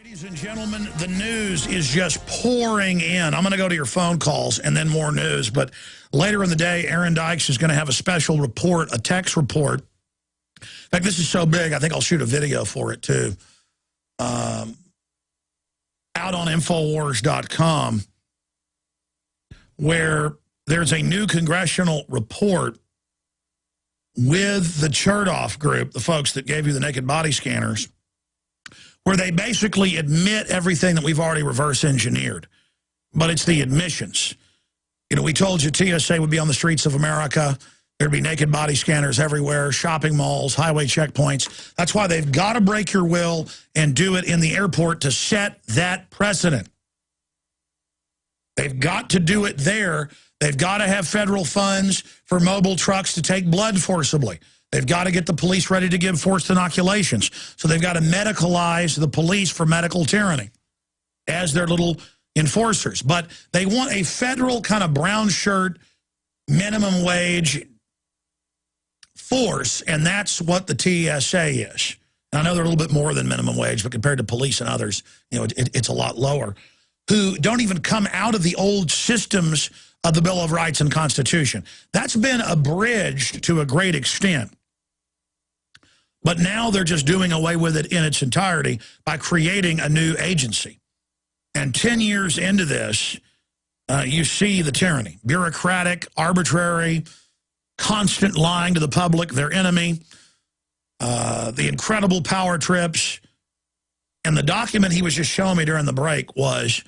Ladies and gentlemen, the news is just pouring in. I'm going to go to your phone calls and then more news. But later in the day, Aaron Dykes is going to have a special report, a text report. In fact, this is so big, I think I'll shoot a video for it, too. Out on Infowars.com, where there's a new congressional report with the Chertoff group, the folks that gave you the naked body scanners, where they basically admit everything that we've already reverse engineered. But it's the admissions. You know, we told you TSA would be on the streets of America. There'd be naked body scanners everywhere, shopping malls, highway checkpoints. That's why they've got to break your will and do it in the airport to set that precedent. They've got to do it there. They've got to have federal funds for mobile trucks to take blood forcibly. They've got to get the police ready to give forced inoculations. So they've got to medicalize the police for medical tyranny as their little enforcers. But they want a federal kind of brown shirt, minimum wage force, and that's what the TSA is. And I know they're a little bit more than minimum wage, but compared to police and others, you know, it's a lot lower, who don't even come out of the old systems of the Bill of Rights and Constitution. That's been abridged to a great extent. But now they're just doing away with it in its entirety by creating a new agency. And 10 years into this, you see the tyranny. Bureaucratic, arbitrary, constant lying to the public, their enemy, the incredible power trips. And the document he was just showing me during the break was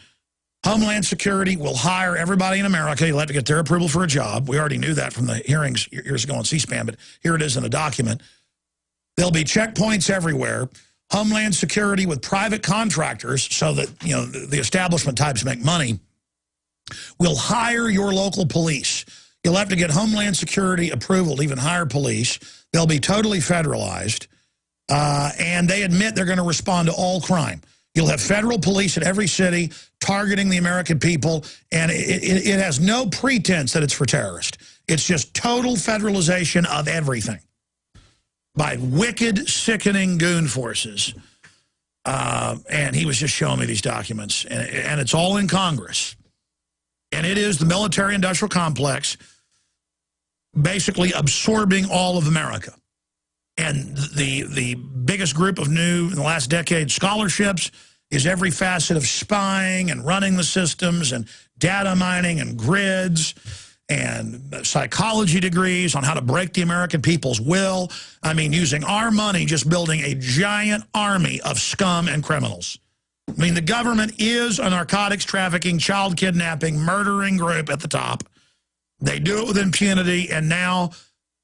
Homeland Security will hire everybody in America. You'll have to get their approval for a job. We already knew that from the hearings years ago on C-SPAN, but here it is in a document. There'll be checkpoints everywhere. Homeland Security with private contractors so that, you know, the establishment types make money. Will hire your local police. You'll have to get Homeland Security approval to even hire police. They'll be totally federalized. And they admit they're going to respond to all crime. You'll have federal police in every city targeting the American people, and it has no pretense that it's for terrorists. It's just total federalization of everything by wicked, sickening goon forces. And he was just showing me these documents, and it's all in Congress. And it is the military-industrial complex basically absorbing all of America. And the biggest group of new, in the last decade, scholarships is every facet of spying and running the systems and data mining and grids and psychology degrees on how to break the American people's will. I mean, using our money, just building a giant army of scum and criminals. I mean, the government is a narcotics trafficking, child kidnapping, murdering group at the top. They do it with impunity, and now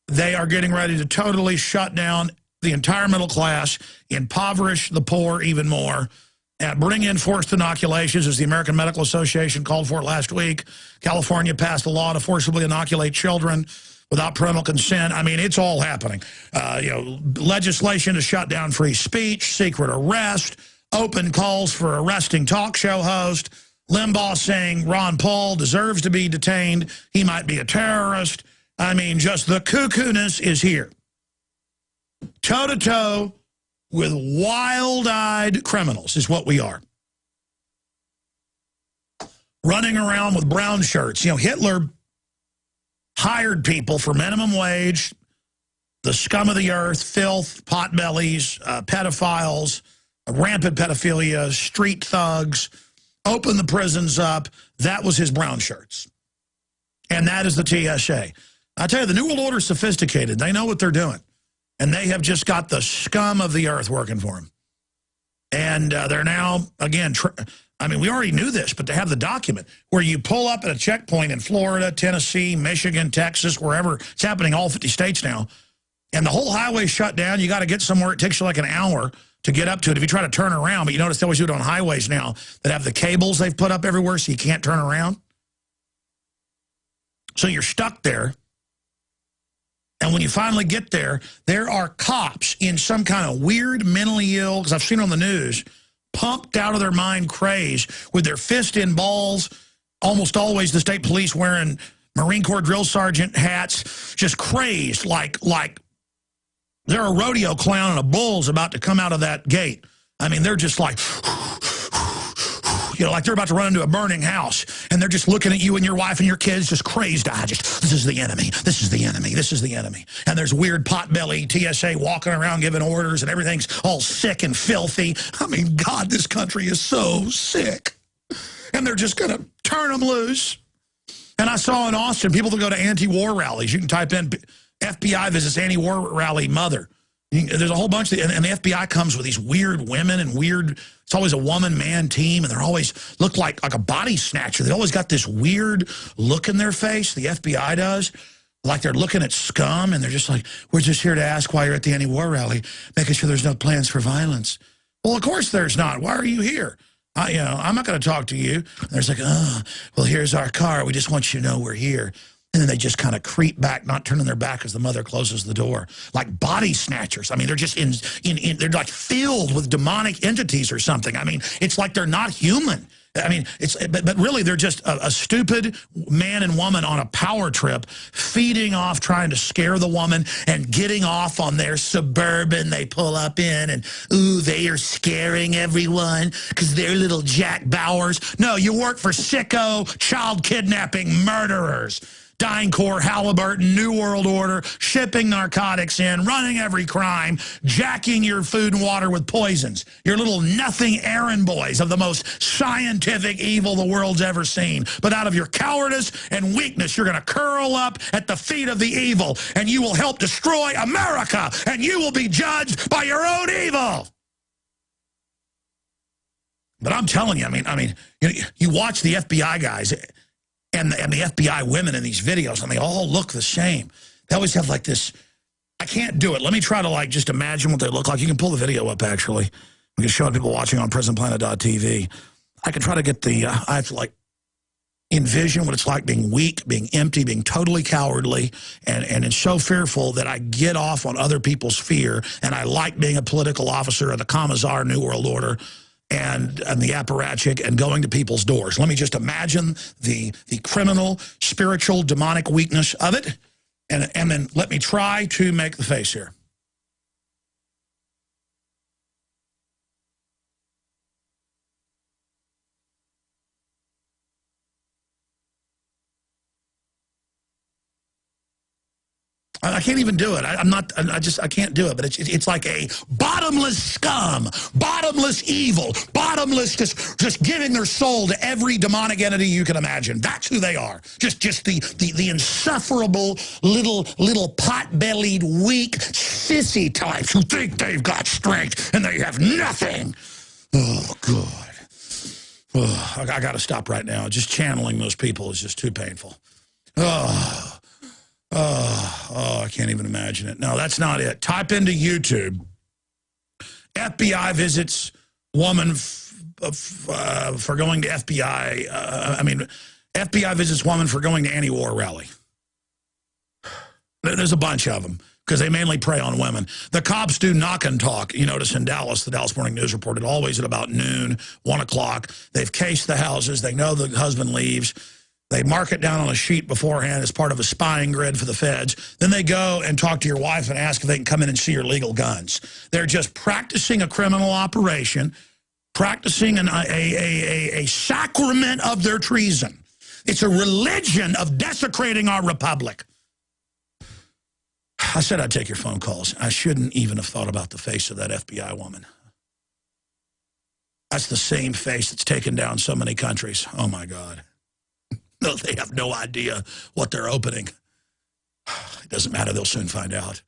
they are getting ready to totally shut down the entire middle class, impoverish the poor even more, and bring in forced inoculations, as the American Medical Association called for it last week. California passed a law to forcibly inoculate children without parental consent. I mean, it's all happening. You know, legislation to shut down free speech, secret arrest, open calls for arresting talk show host, Limbaugh saying Ron Paul deserves to be detained. He might be a terrorist. I mean, just the cuckoo-ness is here. Toe-to-toe with wild-eyed criminals is what we are. Running around with brown shirts. You know, Hitler hired people for minimum wage, the scum of the earth, filth, potbellies, pedophiles, rampant pedophilia, street thugs, opened the prisons up. That was his brown shirts. And that is the TSA. I tell you, the New World Order is sophisticated. They know what they're doing. And they have just got the scum of the earth working for them. And they're now, again, I mean, we already knew this, but to have the document where you pull up at a checkpoint in Florida, Tennessee, Michigan, Texas, wherever, it's happening all 50 states now, and the whole highway shut down, you got to get somewhere, it takes you like an hour to get up to it if you try to turn around. But you notice they always do it on highways now that have the cables they've put up everywhere so you can't turn around. So you're stuck there. And when you finally get there, there are cops in some kind of weird mentally ill, because I've seen it on the news, pumped out of their mind craze with their fist in balls, almost always the state police wearing Marine Corps drill sergeant hats, just crazed like they're a rodeo clown and a bull's about to come out of that gate. I mean, they're just like, You know, like they're about to run into a burning house, and they're just looking at you and your wife and your kids, just crazed-eyed, this is the enemy, this is the enemy, this is the enemy. And there's weird potbelly TSA walking around giving orders, and everything's all sick and filthy. I mean, God, this country is so sick. And they're just going to turn them loose. And I saw in Austin, people that go to anti-war rallies, you can type in FBI visits anti-war rally mother. There's a whole bunch of, and the FBI comes with these weird women and weird, it's always a woman-man team, and they're always look like a body snatcher. They always got this weird look in their face, the FBI does, like they're looking at scum, and they're just like, we're just here to ask why you're at the anti-war rally, making sure there's no plans for violence. Well, of course there's not. Why are you here? You know, I'm not going to talk to you. And they're like, oh, well, here's our car. We just want you to know we're here. And then they just kind of creep back, not turning their back as the mother closes the door. Like body snatchers. I mean, they're just they're like filled with demonic entities or something. I mean, it's like they're not human. I mean, but really they're just a stupid man and woman on a power trip, feeding off, trying to scare the woman and getting off on their Suburban they pull up in, and, ooh, they are scaring everyone because they're little Jack Bauers. No, you work for sicko, child kidnapping murderers. DynCorp, Halliburton, New World Order, shipping narcotics in, running every crime, jacking your food and water with poisons. Your little nothing errand boys of the most scientific evil the world's ever seen. But out of your cowardice and weakness, you're going to curl up at the feet of the evil, and you will help destroy America, and you will be judged by your own evil. But I'm telling you, I mean, you watch the FBI guys and the FBI women in these videos, and they all look the same. They always have like this, I can't do it. Let me try to like just imagine what they look like. You can pull the video up, actually. We can show people watching on prisonplanet.tv. I can try to get the, I have to like envision what it's like being weak, being empty, being totally cowardly, and it's so fearful that I get off on other people's fear, and I like being a political officer of the Commissar New World Order, and the apparatchik, and going to people's doors. Let me just imagine the criminal, spiritual, demonic weakness of it, and then let me try to make the face here. I can't even do it. I can't do it. But it's like a bottomless scum, bottomless evil, bottomless just giving their soul to every demonic entity you can imagine. That's who they are. Just the insufferable little pot-bellied, weak sissy types who think they've got strength and they have nothing. Oh, God. Oh, I got to stop right now. Just channeling those people is just too painful. Oh, I can't even imagine it. No, that's not it. Type into YouTube, FBI visits woman for going to FBI. FBI visits woman for going to anti-war rally. There's a bunch of them because they mainly prey on women. The cops do knock and talk. You notice in Dallas, the Dallas Morning News reported always at about noon, 1 o'clock. They've cased the houses. They know the husband leaves. They mark it down on a sheet beforehand as part of a spying grid for the feds. Then they go and talk to your wife and ask if they can come in and see your legal guns. They're just practicing a criminal operation, practicing a sacrament of their treason. It's a religion of desecrating our republic. I said I'd take your phone calls. I shouldn't even have thought about the face of that FBI woman. That's the same face that's taken down so many countries. Oh, my God. No, they have no idea what they're opening. It doesn't matter. They'll soon find out.